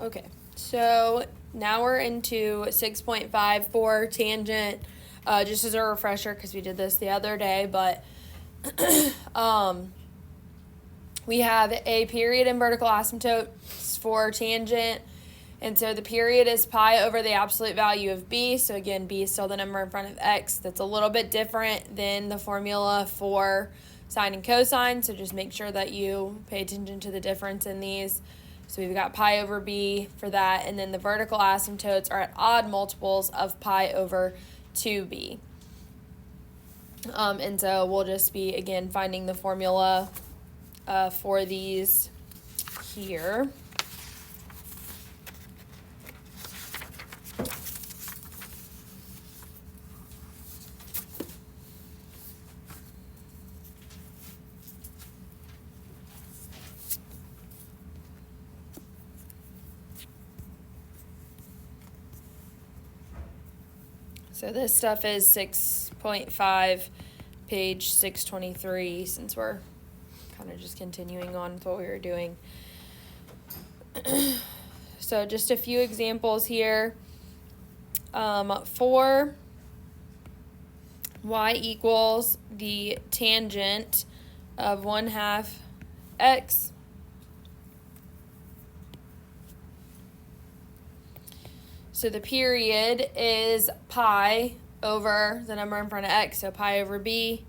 Okay, so now we're into 6.54 tangent, just as a refresher because we did this the other day, but we have a period and vertical asymptotes for tangent, and so the period is pi over the absolute value of b, so again, b is still the number in front of x. That's a little bit different than the formula for sine and cosine, so just make sure that you pay attention to the difference in these. So we've got pi over b for that, and then the vertical asymptotes are at odd multiples of pi over 2b. And so we'll just be, again, finding the formula for these here. So this stuff is 6.5, page 623, since we're kind of just continuing on with what we were doing. So just a few examples here. For y equals the tangent of 1/2 x, so the period is pi over the number in front of x, so pi over b.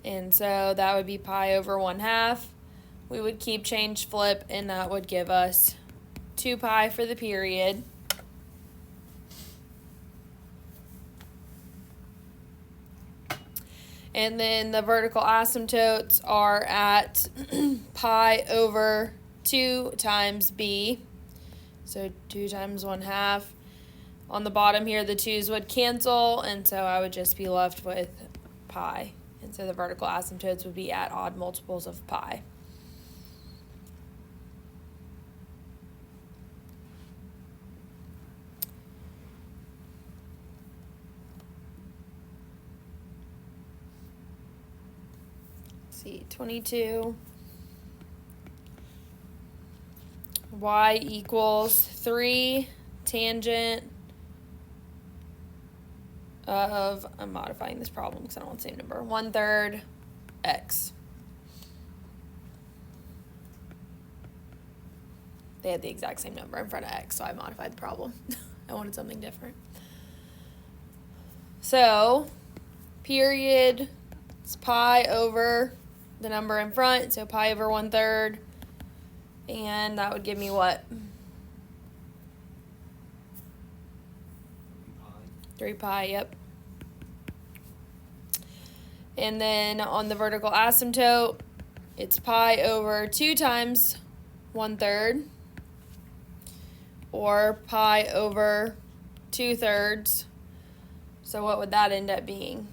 And so that would be pi over 1/2. We would keep change flip, and that would give us 2 pi for the period. And then the vertical asymptotes are at pi over 2 times b. So 2 times 1/2. On the bottom here, the 2's would cancel, and so I would just be left with pi. And so the vertical asymptotes would be at odd multiples of pi. Let's see, 22. Y equals 3 tangent of, I'm modifying this problem because I don't want the same number, 1/3 x. They had the exact same number in front of x, so I modified the problem. I wanted something different. So, period is pi over the number in front, so pi over 1/3. And that would give me what? 3 pi, yep. And then on the vertical asymptote, it's pi over 2 times 1/3, or pi over 2/3. So what would that end up being?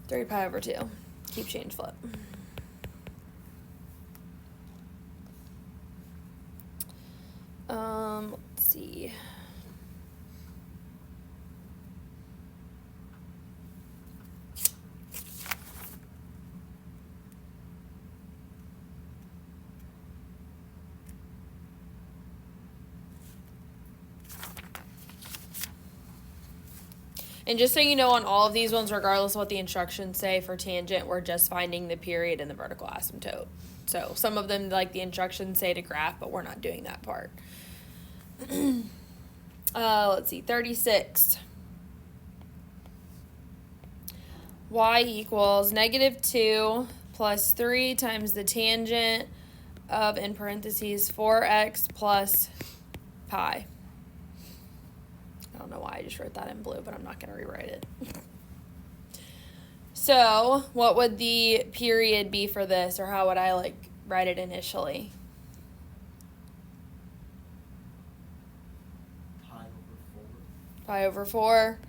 3 pi over 2. Keep change flip. Let's see. And just so you know, on all of these ones, regardless of what the instructions say for tangent, we're just finding the period and the vertical asymptote. So some of them, like the instructions say to graph, but we're not doing that part. Let's see, 36. Y equals -2 plus 3 times the tangent of, in parentheses, 4x plus pi. I don't know why I just wrote that in blue, but I'm not going to rewrite it. So, what would the period be for this, or how would I write it initially? Pi over 4.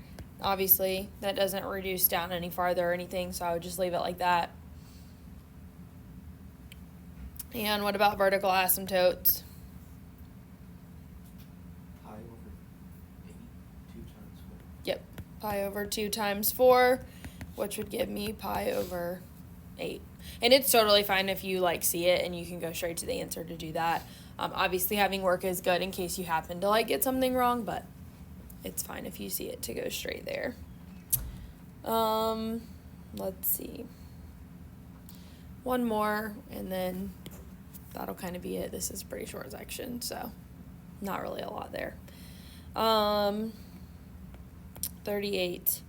Obviously, that doesn't reduce down any farther or anything, so I would just leave it like that. And what about vertical asymptotes? Yep, pi over 2 times 4, which would give me pi over 8. And it's totally fine if you like see it and you can go straight to the answer to do that. Obviously having work is good in case you happen to like get something wrong, but it's fine if you see it to go straight there. Let's see. One more, and then that'll kind of be it. This is a pretty short section, so not really a lot there. 38.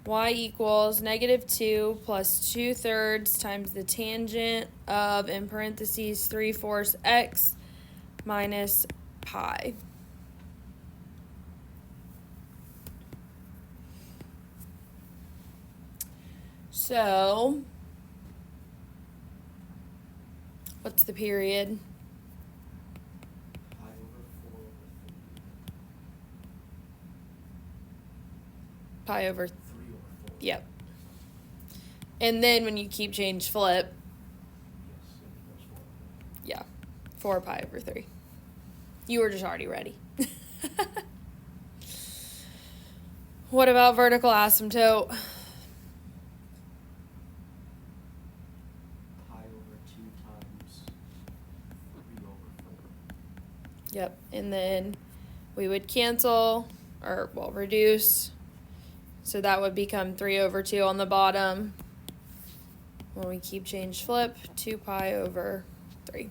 Y equals -2 plus 2/3 times the tangent of, in parentheses, 3/4 x minus pi. So, what's the period? Pi over 4 over 3. Pi over 3 over 4. Yep. And then when you keep change flip, Yes, it equals 4. yeah, 4 pi over 3. You were just already ready. What about vertical asymptote? Pi over 2 times 3 over 4. Yep, and then we would cancel, or, well, reduce. So that would become 3 over 2 on the bottom. When we keep change flip, 2 pi over 3.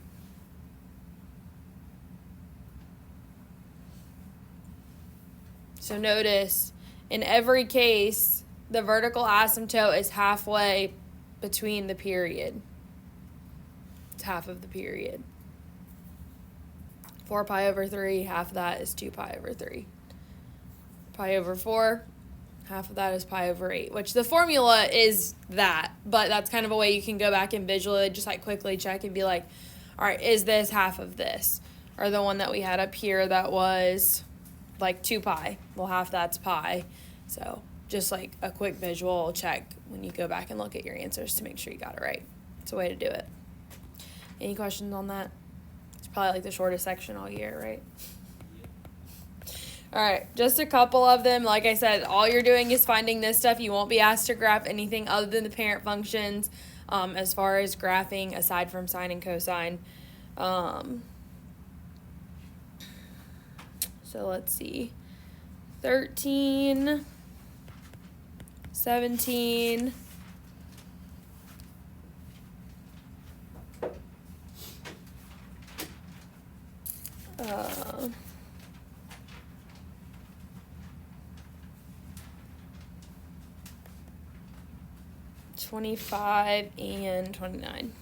So notice, in every case, the vertical asymptote is halfway between the period. It's half of the period. 4 pi over 3, half of that is 2 pi over 3. Pi over 4, half of that is pi over 8, which the formula is that, but that's kind of a way you can go back and visually just like quickly check and be like, all right, is this half of this? Or the one that we had up here that was like 2 pi. Well, half that's pi. So just like a quick visual check when you go back and look at your answers to make sure you got it right. It's a way to do it. Any questions on that? It's probably like the shortest section all year, right? All right, just a couple of them. Like I said, all you're doing is finding this stuff. You won't be asked to graph anything other than the parent functions as far as graphing aside from sine and cosine. So let's see. 13, 17, 25 and 29.